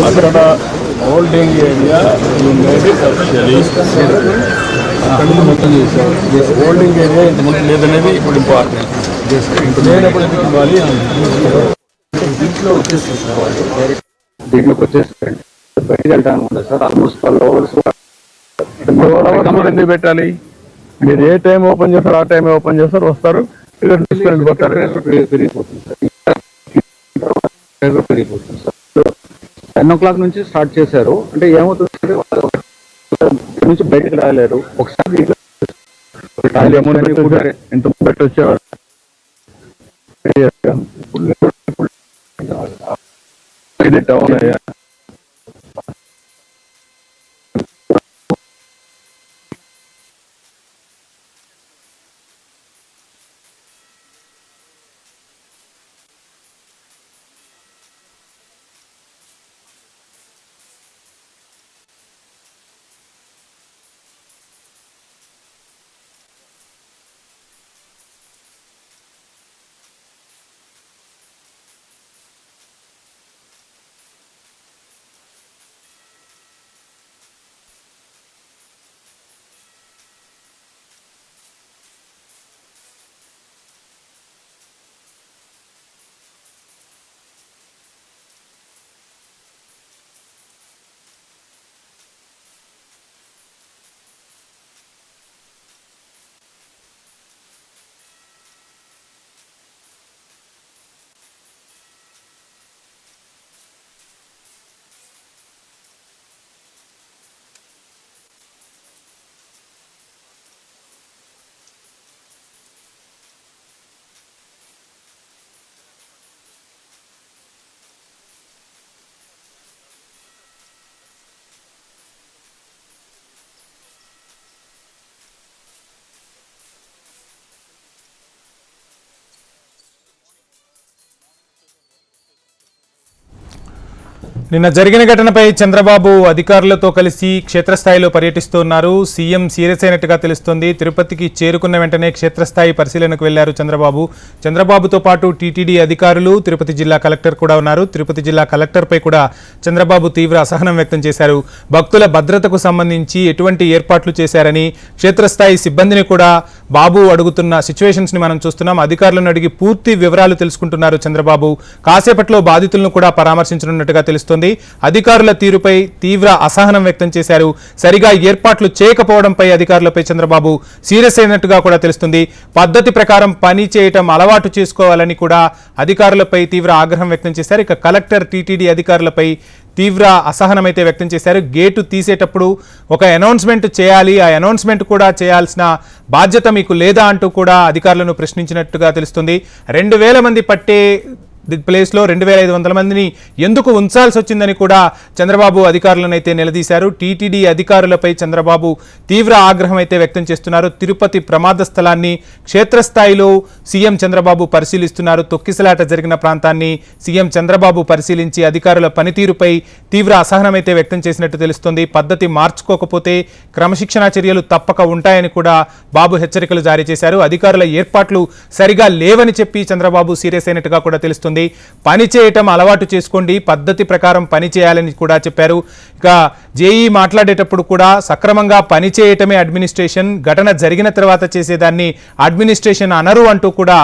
అక్కడ holding area మొత్తం చేశారు. హోల్డింగ్ ఏరియా ఇంతకుముందు లేదనేది ఇప్పుడు ఇంపార్టెంట్. లేనప్పుడు ఎందుకు ఇవ్వాలి? దీంట్లోకి వచ్చేస్తారండి. బయటకు వెళ్తాను సార్. ఆల్మోస్ట్ 12 hours ఎందుకు పెట్టాలి? మీరు ఏ టైం ఓపెన్ చేస్తారు ఆ టైం ఓపెన్ చేస్తారు, వస్తారు, పెరిగిపోతుంది సార్. 10 o'clock నుంచి స్టార్ట్ చేశారు. అంటే ఏమవుతుంది నుంచి బయటకు రాలేరు. ఒకసారి ఎంత బయట వచ్చేవారు టౌన్ అయ్యా. నిన్న జరిగిన ఘటనపై చంద్రబాబు అధికారులతో కలిసి క్షేత్రస్థాయిలో పర్యటిస్తున్నారు. సీఎం సీరియస్ అయినట్టుగా తెలుస్తోంది. తిరుపతికి చేరుకున్న వెంటనే క్షేత్రస్థాయి పరిశీలనకు వెళ్లారు చంద్రబాబు. చంద్రబాబుతో పాటు టీటీడీ అధికారులు, తిరుపతి జిల్లా కలెక్టర్ కూడా ఉన్నారు. తిరుపతి జిల్లా కలెక్టర్పై కూడా చంద్రబాబు తీవ్ర అసహనం వ్యక్తం చేశారు. భక్తుల భద్రతకు సంబంధించి ఎటువంటి ఏర్పాట్లు చేశారని క్షేత్రస్థాయి సిబ్బందిని కూడా బాబు అడుగుతున్న సిచ్యువేషన్స్ ని మనం చూస్తున్నాం. అధికారులను అడిగి పూర్తి వివరాలు తెలుసుకుంటున్నారు చంద్రబాబు. కాసేపట్లో బాధితులను కూడా పరామర్శించనున్నట్టుగా తెలుస్తోంది. అధికారుల తీరుపై తీవ్ర అసహనం వ్యక్తం చేశారు. సరిగా ఏర్పాట్లు చేయకపోవడంపై అధికారులపై చంద్రబాబు సీరియస్ అయినట్టుగా కూడా తెలుస్తుంది. పద్ధతి ప్రకారం పని చేయటం అలవాటు చేసుకోవాలని కూడా అధికారులపై తీవ్ర ఆగ్రహం వ్యక్తం చేశారు. ఇక కలెక్టర్, టీటీడీ అధికారులపై తీవ్ర అసహనం అయితే వ్యక్తం చేశారు. గేటు తీసేటప్పుడు ఒక అనౌన్స్మెంట్ చేయాలి, ఆ అనౌన్స్మెంట్ కూడా చేయాల్సిన బాధ్యత మీకు లేదా అంటూ కూడా అధికారులను ప్రశ్నించినట్టుగా తెలుస్తుంది. 2000 మంది పట్టే ప్లేస్లో 2500 మందిని ఎందుకు ఉంచాల్సి వచ్చిందని కూడా చంద్రబాబు అధికారులను అయితే నిలదీశారు. టీటీడీ అధికారులపై చంద్రబాబు తీవ్ర ఆగ్రహం అయితే వ్యక్తం చేస్తున్నారు. తిరుపతి ప్రమాద స్థలాన్ని క్షేత్రస్థాయిలో సీఎం చంద్రబాబు పరిశీలిస్తున్నారు. తొక్కిసలాట జరిగిన ప్రాంతాన్ని సీఎం చంద్రబాబు పరిశీలించి అధికారుల పనితీరుపై తీవ్ర అసహనం అయితే వ్యక్తం చేసినట్టు తెలుస్తోంది. పద్ధతి మార్చుకోకపోతే క్రమశిక్షణా చర్యలు తప్పక ఉంటాయని కూడా బాబు హెచ్చరికలు జారీ చేశారు. అధికారుల ఏర్పాట్లు సరిగా లేవని చెప్పి చంద్రబాబు సీరియస్ అయినట్టుగా కూడా తెలుస్తుంది. పని చేయటం అలవాటు చేసుకోండి, పద్ధతి ప్రకారం పని చేయాలని కూడా చెప్పారు. ఇక జేఈ మాట్లాడేటప్పుడు కూడా సక్రమంగా పని చేయటమే అడ్మినిస్ట్రేషన్, ఘటన జరిగిన తర్వాత చేసేదాన్ని అడ్మినిస్ట్రేషన్ అనరు అంటూ కూడా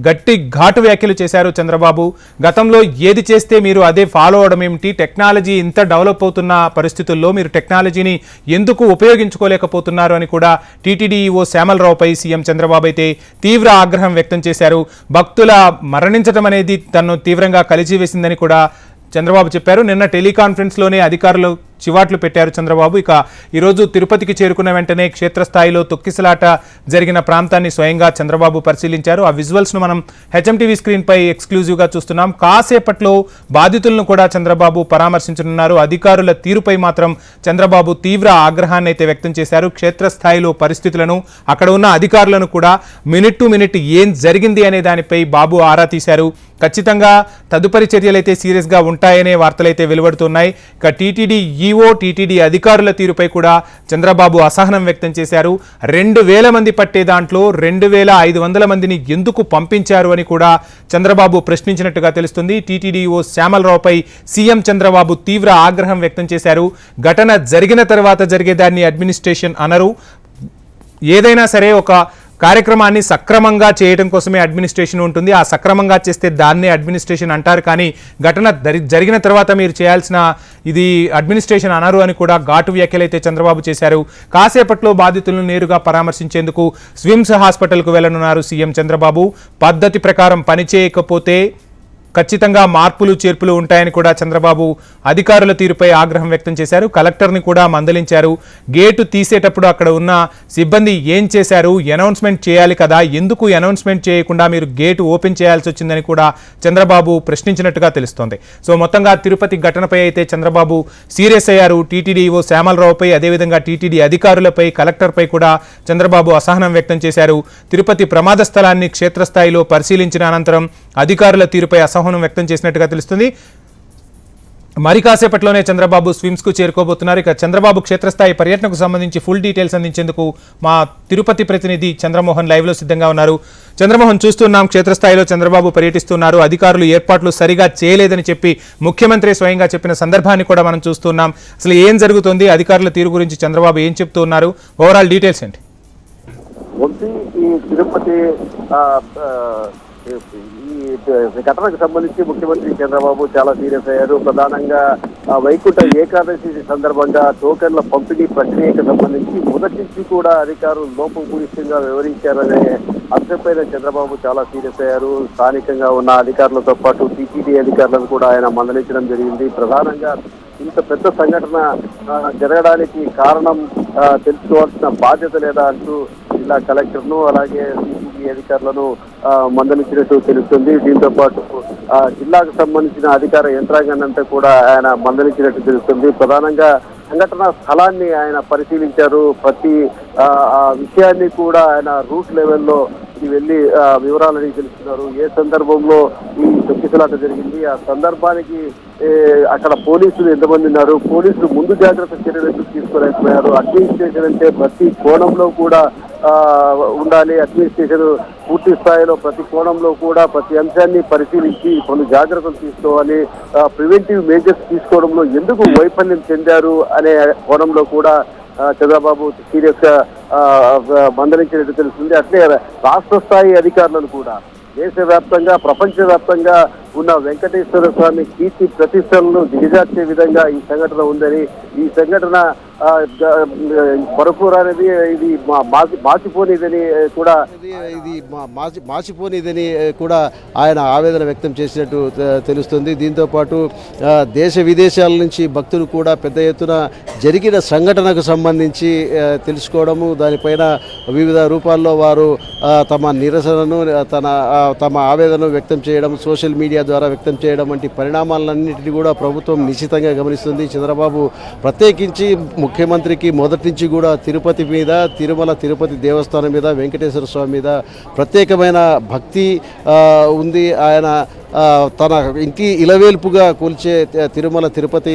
గట్టి ఘాటు వ్యాఖ్యలు చేశారు చంద్రబాబు. గతంలో ఏది చేస్తే మీరు అదే ఫాలో అవడం ఏమిటి? టెక్నాలజీ ఇంత డెవలప్ అవుతున్న పరిస్థితుల్లో మీరు టెక్నాలజీని ఎందుకు ఉపయోగించుకోలేకపోతున్నారు అని కూడా టీటీడీ ఈవో శ్యామలరావుపై సీఎం చంద్రబాబు అయితే తీవ్ర ఆగ్రహం వ్యక్తం చేశారు. భక్తుల మరణించడం అనేది తనను తీవ్రంగా కలిచివేసిందని కూడా చంద్రబాబు చెప్పారు. నిన్న టెలికాన్ఫరెన్స్లోనే అధికారులు చివాట్లు పెట్టారు చంద్రబాబు. ఇక ఈరోజు తిరుపతికి చేరుకున్న వెంటనే క్షేత్రస్థాయిలో తొక్కిసలాట జరిగిన ప్రాంతాన్ని స్వయంగా చంద్రబాబు పరిశీలించారు. ఆ విజువల్స్ను మనం హెచ్ఎంటీవీ స్క్రీన్పై ఎక్స్క్లూజివ్గా చూస్తున్నాం. కాసేపట్లో బాధితులను కూడా చంద్రబాబు పరామర్శించనున్నారు. అధికారుల తీరుపై మాత్రం చంద్రబాబు తీవ్ర ఆగ్రహాన్ని అయితే వ్యక్తం చేశారు. క్షేత్రస్థాయిలో పరిస్థితులను, అక్కడ ఉన్న అధికారులను కూడా మినిట్ టు మినిట్ ఏం జరిగింది అనే దానిపై బాబు ఆరా తీశారు. ఖచ్చితంగా తదుపరి చర్యలు అయితే సీరియస్గా ఉంటాయనే వార్తలైతే వెలువడుతున్నాయి. ఇక టీటీడీ ఈఓ టీటీడీ అధికారుల తీరుపై కూడా చంద్రబాబు అసహనం వ్యక్తం చేశారు. 2000 మంది పట్టే దాంట్లో 2500 మందిని ఎందుకు పంపించారు అని కూడా చంద్రబాబు ప్రశ్నించినట్టుగా తెలుస్తుంది. టీటీడీ ఈఓ శ్యామలరావుపై సీఎం చంద్రబాబు తీవ్ర ఆగ్రహం వ్యక్తం చేశారు. ఘటన జరిగిన తర్వాత జరిగేదాన్ని అడ్మినిస్ట్రేషన్ అనరు. ఏదైనా సరే ఒక కార్యక్రమాన్ని సక్రమంగా చేయడం కోసమే అడ్మినిస్ట్రేషన్ ఉంటుంది. ఆ సక్రమంగా చేస్తే దాన్నే అడ్మినిస్ట్రేషన్ అంటారు. కానీ ఘటన జరిగిన తర్వాత మీరు చేయాల్సిన ఇది అడ్మినిస్ట్రేషన్ అనరు అని కూడా ఘాటు వ్యాఖ్యలైతే చంద్రబాబు చేశారు. కాసేపట్లో బాధితులను నేరుగా పరామర్శించేందుకు స్విమ్స్ హాస్పిటల్కు వెళ్లనున్నారు సీఎం చంద్రబాబు. పద్ధతి ప్రకారం పనిచేయకపోతే ఖచ్చితంగా మార్పులు చేర్పులు ఉంటాయని కూడా చంద్రబాబు అధికారుల తీరుపై ఆగ్రహం వ్యక్తం చేశారు. కలెక్టర్ని కూడా మందలించారు. గేటు తీసేటప్పుడు అక్కడ ఉన్న సిబ్బంది ఏం చేశారు, అనౌన్స్మెంట్ చేయాలి కదా, ఎందుకు అనౌన్స్మెంట్ చేయకుండా మీరు గేటు ఓపెన్ చేయాల్సి వచ్చిందని కూడా చంద్రబాబు ప్రశ్నించినట్టుగా తెలుస్తోంది. సో మొత్తంగా తిరుపతి ఘటనపై అయితే చంద్రబాబు సీరియస్ అయ్యారు. టీటీడీ ఈవో శ్యామలరావుపై, అదేవిధంగా టీటీడీ అధికారులపై, కలెక్టర్పై కూడా చంద్రబాబు అసహనం వ్యక్తం చేశారు. తిరుపతి ప్రమాద స్థలాన్ని క్షేత్రస్థాయిలో పరిశీలించిన అనంతరం అధికారుల తీరుపై అసహనం వ్యక్తం చేసినట్టుగా తెలుస్తుంది. మరి కాసేపట్లోనే చంద్రబాబు స్విమ్స్ కు చేరుకోబోతున్నారు. ఇక చంద్రబాబు క్షేత్రస్థాయి పర్యటనకు సంబంధించి ఫుల్ డీటెయిల్స్ అందించేందుకు మా తిరుపతి ప్రతినిధి చంద్రమోహన్ లైవ్ లో సిద్ధంగా ఉన్నారు. చంద్రమోహన్, చూస్తున్నాం చంద్రబాబు పర్యటిస్తున్నారు. అధికారులు ఏర్పాట్లు సరిగా చేయలేదని చెప్పి ముఖ్యమంత్రి స్వయంగా చెప్పిన సందర్భాన్ని కూడా మనం చూస్తున్నాం. అసలు ఏం జరుగుతుంది, అధికారుల తీరు గురించి చంద్రబాబు ఏం చెప్తూ ఉన్నారు, ఓవరాల్ డీటెయిల్స్ ఏంటి? ఈ తిరుపతి ఈ ఘటనకు సంబంధించి ముఖ్యమంత్రి చంద్రబాబు చాలా సీరియస్ అయ్యారు. ప్రధానంగా వైకుంఠ ఏకాదశి సందర్భంగా టోకెన్ల పంపిణీ ప్రక్రియకు సంబంధించి మొదటి నుంచి కూడా అధికారులు లోపభూయిష్టంగా వివరించారనే అంశంపైన చంద్రబాబు చాలా సీరియస్ అయ్యారు. స్థానికంగా ఉన్న అధికారులతో పాటు టీటీడీ అధికారులను కూడా ఆయన మందలించడం జరిగింది. ప్రధానంగా ఇంత పెద్ద సంఘటన జరగడానికి కారణం తెలుసుకోవాల్సిన బాధ్యత లేదా అంటూ జిల్లా కలెక్టర్ను అలాగే సిసిబి అధికారులను మందలించినట్టు తెలుస్తుంది. దీంతో పాటు జిల్లాకు సంబంధించిన అధికార యంత్రాంగాన్ని అంతా కూడా ఆయన మందలించినట్టు తెలుస్తుంది. ప్రధానంగా సంఘటన స్థలాన్ని ఆయన పరిశీలించారు. ప్రతి విషయాన్ని కూడా ఆయన రూట్ లెవెల్లో వెళ్ళి వివరాలని తెలుస్తున్నారు. ఏ సందర్భంలో ఈ తొక్కిసలాట జరిగింది, ఆ సందర్భానికి అక్కడ పోలీసులు ఎంతమంది ఉన్నారు, పోలీసులు ముందు జాగ్రత్త చర్యలు ఎందుకు తీసుకోలేకపోయారు, అడ్మినిస్ట్రేషన్ అంటే ప్రతి కోణంలో కూడా ఉండాలి, అడ్మినిస్ట్రేషన్ పూర్తి స్థాయిలో ప్రతి కోణంలో కూడా ప్రతి అంశాన్ని పరిశీలించి కొన్ని జాగ్రత్తలు తీసుకోవాలి, ప్రివెంటివ్ మేజర్స్ తీసుకోవడంలో ఎందుకు వైఫల్యం చెందారు అనే కోణంలో కూడా చంద్రబాబు సీరియస్ గా మందలించినట్టు తెలుస్తుంది. అట్లే రాష్ట్ర స్థాయి అధికారులను కూడా దేశవ్యాప్తంగా ప్రపంచవ్యాప్తంగా ఉన్న వెంకటేశ్వర స్వామి కీర్తి ప్రతిష్టలను దిగజార్చే విధంగా ఈ సంఘటన ఉందని, ఈ సంఘటన పరపూర అనేది ఇది మాసిపోనిదని కూడా ఆయన ఆవేదన వ్యక్తం చేసినట్టు తెలుస్తుంది. దీంతో పాటు దేశ విదేశాల నుంచి భక్తులు కూడా పెద్ద ఎత్తున జరిగిన సంఘటనకు సంబంధించి తెలుసుకోవడము, దానిపైన వివిధ రూపాల్లో వారు తమ నిరసనను తమ ఆవేదనను వ్యక్తం చేయడం, సోషల్ మీడియా ద్వారా వ్యక్తం చేయడం వంటి పరిణామాలన్నింటినీ కూడా ప్రభుత్వం నిశ్చితంగా గమనిస్తుంది. చంద్రబాబు ప్రత్యేకించి ముఖ్యమంత్రికి మొదటి నుంచి కూడా తిరుపతి మీద, తిరుపతి దేవస్థానం మీద, వెంకటేశ్వర స్వామి మీద ప్రత్యేకమైన భక్తి ఉంది. ఆయన తన ఇంటి ఇలవేల్పుగా కొలిచే తిరుపతి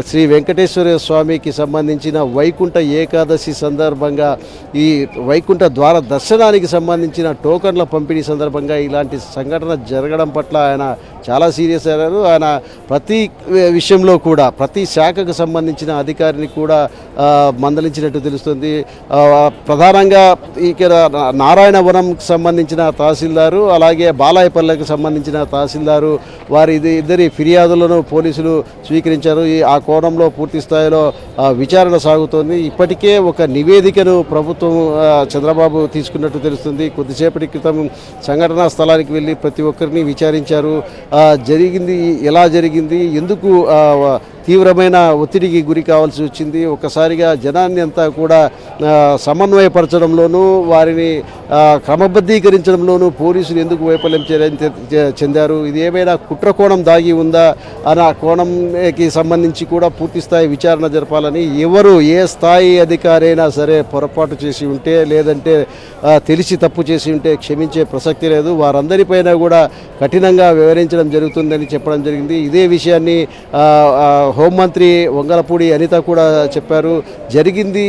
శ్రీ వెంకటేశ్వర స్వామికి సంబంధించిన వైకుంఠ ఏకాదశి సందర్భంగా ఈ వైకుంఠ ద్వార దర్శనానికి సంబంధించిన టోకన్ల పంపిణీ సందర్భంగా ఇలాంటి సంఘటన జరగడం పట్ల ఆయన చాలా సీరియస్ అయ్యారు. ఆయన ప్రతి విషయంలో కూడా ప్రతి శాఖకు సంబంధించిన అధికారిని కూడా మందలించినట్టు తెలుస్తుంది. ప్రధానంగా ఇక్కడ నారాయణవనంకి సంబంధించిన తహసీల్దారు అలాగే బాలాయపల్లెకు సంబంధించిన తహసీల్దారు వారి ఇద్దరి ఫిర్యాదులను పోలీసులు స్వీకరించారు. ఆ కోణంలో పూర్తి స్థాయిలో విచారణ సాగుతోంది. ఇప్పటికే ఒక నివేదికను ప్రభుత్వం చంద్రబాబు తీసుకున్నట్టు తెలుస్తుంది. కొద్దిసేపటి క్రితం సంఘటనా స్థలానికి వెళ్ళి ప్రతి ఒక్కరిని విచారించారు. జరిగింది ఎలా జరిగింది, ఎందుకు తీవ్రమైన ఒత్తిడికి గురి కావాల్సి వచ్చింది. ఒక్కసారిగా జనాన్ని అంతా కూడా సమన్వయపరచడంలోనూ వారిని క్రమబద్ధీకరించడంలోనూ పోలీసులు ఎందుకు వైఫల్యం చెందారు, ఇది ఏమైనా కుట్ర కోణం దాగి ఉందా అన్న కోణంకి సంబంధించి కూడా పూర్తి స్థాయి విచారణ జరపాలని, ఎవరు ఏ స్థాయి అధికారైనా సరే పొరపాటు చేసి ఉంటే లేదంటే తెలిసి తప్పు చేసి ఉంటే క్షమించే ప్రసక్తి లేదు, వారందరిపైన కూడా కఠినంగా వివరించడం జరుగుతుందని చెప్పడం జరిగింది. ఇదే విషయాన్ని హోంమంత్రి వంగలపూడి అనిత కూడా చెప్పారు. జరిగింది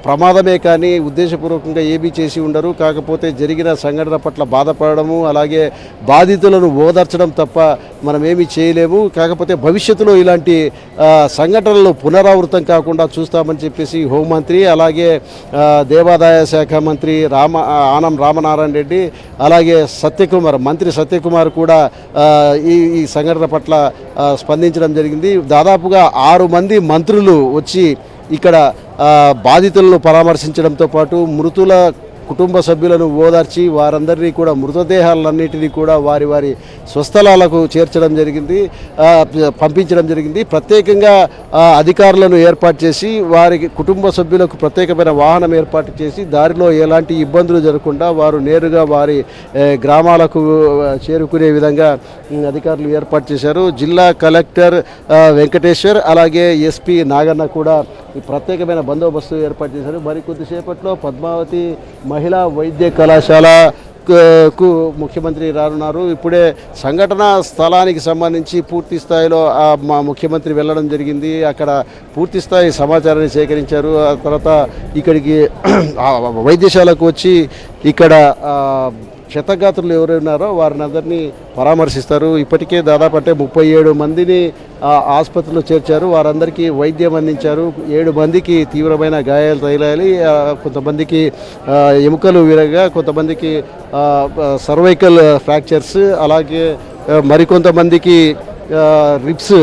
ప్రమాదమే కానీ ఉద్దేశపూర్వకంగా ఏమీ చేసి ఉండరు, కాకపోతే జరిగిన సంఘటన పట్ల బాధపడము అలాగే బాధితులను ఓదార్చడం తప్ప మనం ఏమీ చేయలేము, కాకపోతే భవిష్యత్తులో ఇలాంటి సంఘటనలు పునరావృతం కాకుండా చూస్తామని చెప్పేసి హోంమంత్రి అలాగే దేవాదాయ శాఖ మంత్రి ఆనం రామనారాయణ రెడ్డి అలాగే మంత్రి సత్యకుమార్ కూడా ఈ సంఘటన పట్ల స్పందించడం జరిగింది. దాదాపుగా 6 మంది మంత్రులు వచ్చి ఇక్కడ బాధితులను పరామర్శించడంతో పాటు మృతుల కుటుంబ సభ్యులను ఓదార్చి వారందరినీ కూడా మృతదేహాలన్నింటినీ కూడా వారి వారి స్వస్థలాలకు చేర్చడం జరిగింది, పంపించడం జరిగింది. ప్రత్యేకంగా అధికారులను ఏర్పాటు చేసి వారికి కుటుంబ సభ్యులకు ప్రత్యేకమైన వాహనం ఏర్పాటు చేసి దారిలో ఎలాంటి ఇబ్బందులు జరగకుండా వారు నేరుగా వారి గ్రామాలకు చేరుకునే విధంగా అధికారులు ఏర్పాటు చేశారు. జిల్లా కలెక్టర్ వెంకటేశ్వర్ అలాగే ఎస్పీ నాగన్న కూడా ఈ ప్రత్యేకమైన బందోబస్తు ఏర్పాటు చేశారు. మరికొద్దిసేపట్లో పద్మావతి మహిళా వైద్య కళాశాలకు ముఖ్యమంత్రి రానున్నారు. ఇప్పుడే సంఘటన స్థలానికి సంబంధించి పూర్తి స్థాయిలో మా ముఖ్యమంత్రి వెళ్ళడం జరిగింది. అక్కడ పూర్తి స్థాయి సమాచారాన్ని సేకరించారు. ఆ తర్వాత ఇక్కడికి వైద్యశాలకు వచ్చి ఇక్కడ క్షతగాత్రులు ఎవరున్నారో వారిని అందరినీ పరామర్శిస్తారు. ఇప్పటికే దాదాపు అంటే 37 మందిని ఆసుపత్రిలో చేర్చారు, వారందరికీ వైద్యం అందించారు. 7 మందికి తీవ్రమైన గాయాలు తగిలాయి, కొంతమందికి ఎముకలు విరగా, కొంతమందికి సర్వైకల్ ఫ్రాక్చర్స్ అలాగే మరికొంతమందికి రిబ్స్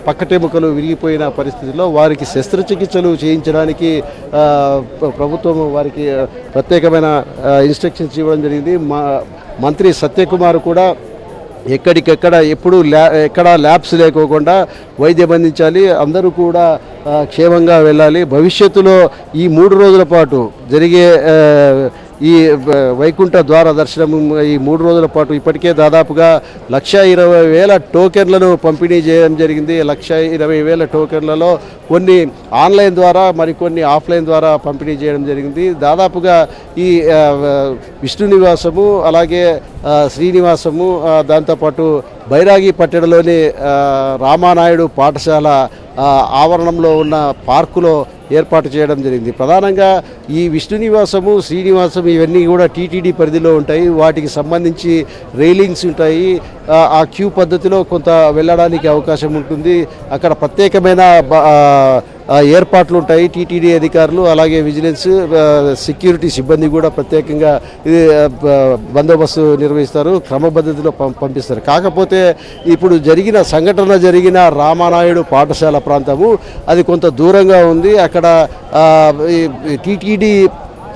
పక్కటెముకలు విరిగిపోయిన పరిస్థితిలో వారికి శస్త్రచికిత్సలు చేయించడానికి ప్రభుత్వం వారికి ప్రత్యేకమైన ఇన్స్ట్రక్షన్స్ ఇవ్వడం జరిగింది. మంత్రి సత్యకుమార్ కూడా ఎక్కడికెక్కడ ఎప్పుడు ఎక్కడా ల్యాబ్స్ లేకోకుండా వైద్యం అందించాలి, అందరూ కూడా క్షేమంగా వెళ్ళాలి. భవిష్యత్తులో ఈ 3 రోజుల పాటు జరిగే ఈ వైకుంఠ ద్వార దర్శనం ఈ 3 రోజుల పాటు ఇప్పటికే దాదాపుగా 1,20,000 టోకెన్లను పంపిణీ చేయడం జరిగింది. 1,20,000 టోకెన్లలో కొన్ని ఆన్లైన్ ద్వారా మరికొన్ని ఆఫ్లైన్ ద్వారా పంపిణీ చేయడం జరిగింది. దాదాపుగా ఈ విష్ణు నివాసము అలాగే శ్రీనివాసము దాంతోపాటు బైరాగి పట్టణంలోని రామానాయుడు పాఠశాల ఆవరణంలో ఉన్న పార్కులో ఏర్పాటు చేయడం జరిగింది. ప్రధానంగా ఈ విష్ణు నివాసము శ్రీనివాసం ఇవన్నీ కూడా టీటీడీ పరిధిలో ఉంటాయి, వాటికి సంబంధించి రైలింగ్స్ ఉంటాయి. ఆ క్యూ పద్ధతిలో కొంత వెళ్ళడానికి అవకాశం ఉంటుంది. అక్కడ ప్రత్యేకమైన ఏర్పాట్లు ఉంటాయి. టీటీడీ అధికారులు అలాగే విజిలెన్స్ సెక్యూరిటీ సిబ్బంది కూడా ప్రత్యేకంగా బందోబస్తు నిర్వహిస్తారు, క్రమపద్ధతిలో పంపిస్తారు. కాకపోతే ఇప్పుడు సంఘటన జరిగిన రామానాయుడు పాఠశాల ప్రాంతము అది కొంత దూరంగా ఉంది. అక్కడ టీటీడీ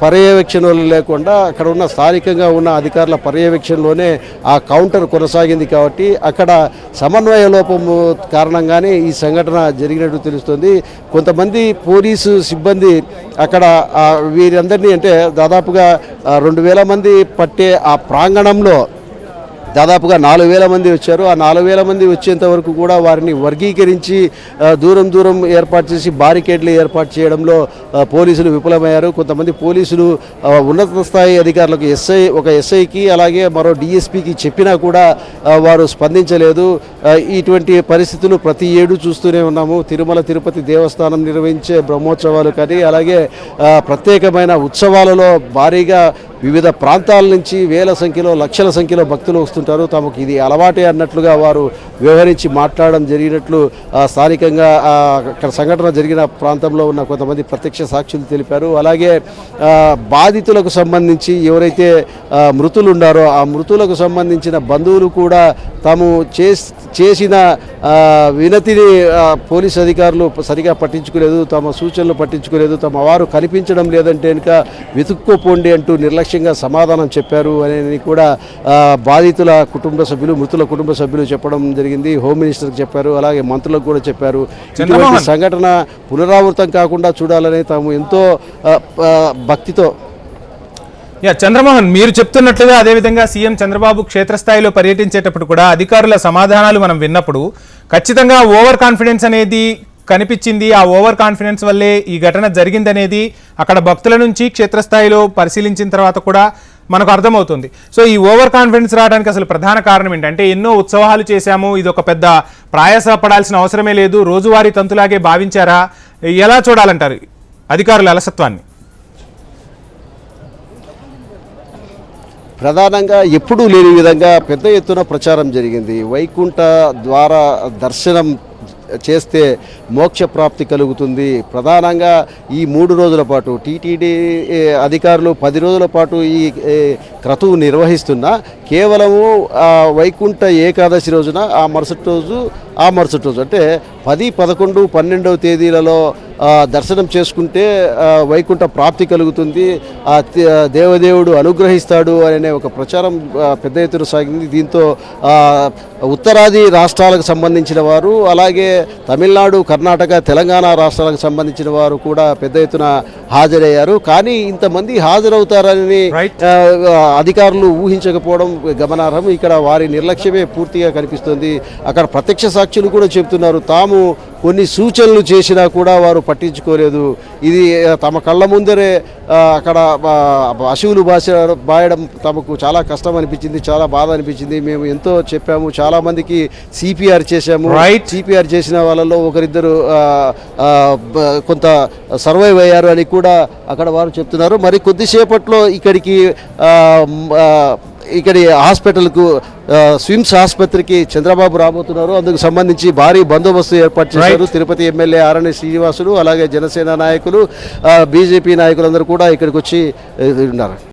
పర్యవేక్షణలు లేకుండా అక్కడ ఉన్న స్థానికంగా ఉన్న అధికారుల పర్యవేక్షణలోనే ఆ కౌంటర్ కొనసాగింది కాబట్టి అక్కడ సమన్వయ లోపము కారణంగానే ఈ సంఘటన జరిగినట్టు తెలుస్తుంది. కొంతమంది పోలీసు సిబ్బంది అక్కడ వీరందరినీ అంటే దాదాపుగా 2,000 మంది పట్టే ఆ ప్రాంగణంలో దాదాపుగా 4,000 మంది వచ్చారు. ఆ 4,000 మంది వచ్చేంత వరకు కూడా వారిని వర్గీకరించి దూరం ఏర్పాటు చేసి బారికేడ్లు ఏర్పాటు చేయడంలో పోలీసులు విఫలమయ్యారు. కొంతమంది పోలీసులు ఉన్నత స్థాయి అధికారులకు ఒక ఎస్ఐకి అలాగే మరో డిఎస్పీకి చెప్పినా కూడా వారు స్పందించలేదు. ఇటువంటి పరిస్థితులు ప్రతి ఏడు చూస్తూనే ఉన్నాము. తిరుమల తిరుపతి దేవస్థానం నిర్వహించే బ్రహ్మోత్సవాలు కానీ అలాగే ప్రత్యేకమైన ఉత్సవాలలో భారీగా వివిధ ప్రాంతాల నుంచి వేల సంఖ్యలో లక్షల సంఖ్యలో భక్తులు వస్తుంటారు. తమకు ఇది అలవాటే అన్నట్లుగా వారు వ్యవహరించి మాట్లాడడం జరిగినట్లు స్థానికంగా అక్కడ సంఘటన జరిగిన ప్రాంతంలో ఉన్న కొంతమంది ప్రత్యక్ష సాక్షులు తెలిపారు. అలాగే బాధితులకు సంబంధించి ఎవరైతే మృతులు ఉన్నారో ఆ మృతులకు సంబంధించిన బంధువులు కూడా తాము చేసిన వినతిని పోలీసు అధికారులు సరిగా పట్టించుకోలేదు, తమ సూచనలు పట్టించుకోలేదు, తమ వారు కనిపించడం లేదంటే కనుక వెతుక్కోపోండి అంటూ నిర్లక్ష్యంగా సమాధానం చెప్పారు అని కూడా బాధితుల కుటుంబ సభ్యులు, మృతుల కుటుంబ సభ్యులు చెప్పడం జరిగింది. హోమ్ మినిస్టర్కి చెప్పారు, అలాగే మంత్రులకు కూడా చెప్పారు. ఇటువంటి సంఘటన పునరావృతం కాకుండా చూడాలని తాము ఎంతో భక్తితో. చంద్రమోహన్, మీరు చెప్తున్నట్లుగా అదేవిధంగా సీఎం చంద్రబాబు క్షేత్రస్థాయిలో పర్యటించేటప్పుడు కూడా అధికారుల సమాధానాలు మనం విన్నప్పుడు ఖచ్చితంగా ఓవర్ కాన్ఫిడెన్స్ అనేది కనిపించింది. ఆ ఓవర్ కాన్ఫిడెన్స్ వల్లే ఈ ఘటన జరిగిందనేది అక్కడ భక్తుల నుంచి క్షేత్రస్థాయిలో పరిశీలించిన తర్వాత కూడా మనకు అర్థమవుతుంది. సో ఈ ఓవర్ కాన్ఫిడెన్స్ రావడానికి అసలు ప్రధాన కారణం ఏంటంటే ఎన్నో ఉత్సవాలు చేశాము, ఇది ఒక పెద్ద ప్రయాస పడాల్సిన అవసరమే లేదు, రోజువారీ తంతులాగే భావించారా? ఎలా చూడాలంటారు అధికారుల అలసత్వాన్ని? ప్రధానంగా ఎప్పుడూ లేని విధంగా పెద్ద ఎత్తున ప్రచారం జరిగింది. వైకుంఠ ద్వారా దర్శనం చేస్తే మోక్ష ప్రాప్తి కలుగుతుంది. ప్రధానంగా ఈ 3 రోజుల పాటు టీటీడీ అధికారులు 10 రోజుల పాటు ఈ క్రతువు నిర్వహిస్తున్నా కేవలము వైకుంఠ ఏకాదశి రోజున ఆ మరుసటి రోజు అంటే 10, 11, 12వ తేదీలలో దర్శనం చేసుకుంటే వైకుంఠ ప్రాప్తి కలుగుతుంది, దేవదేవుడు అనుగ్రహిస్తాడు అనే ఒక ప్రచారం పెద్ద ఎత్తున సాగింది. దీంతో ఉత్తరాది రాష్ట్రాలకు సంబంధించిన వారు, అలాగే తమిళనాడు, కర్ణాటక, తెలంగాణ రాష్ట్రాలకు సంబంధించిన వారు కూడా పెద్ద ఎత్తున హాజరయ్యారు. కానీ ఇంతమంది హాజరవుతారని అధికారులు ఊహించకపోవడం గమనార్హం. ఇక్కడ వారి నిర్లక్ష్యమే పూర్తిగా కనిపిస్తుంది. అక్కడ ప్రత్యక్ష సాక్షులు కూడా చెబుతున్నారు, తాము కొన్ని సూచనలు చేసినా కూడా వారు పట్టించుకోలేదు. ఇది తమ కళ్ళ ముందరే అక్కడ పశువులు బాయడం తమకు చాలా కష్టం అనిపించింది, చాలా బాధ అనిపించింది. మేము ఎంతో చెప్పాము, చాలా మందికి సిపిఆర్ చేశాము. సిపిఆర్ చేసిన వాళ్ళలో ఒకరిద్దరు కొంత సర్వైవ్ అయ్యారు అని కూడా అక్కడ వారు చెప్తున్నారు. మరి కొద్దిసేపట్లో ఇక్కడి హాస్పిటల్కు స్విమ్స్ ఆసుపత్రికి చంద్రబాబు రాబోతున్నారు. అందుకు సంబంధించి భారీ బందోబస్తు ఏర్పాటు చేశారు. తిరుపతి ఎమ్మెల్యే ఆరణి శ్రీనివాసులు, అలాగే జనసేన నాయకులు, బీజేపీ నాయకులందరూ కూడా ఇక్కడికి వచ్చి ఉన్నారు.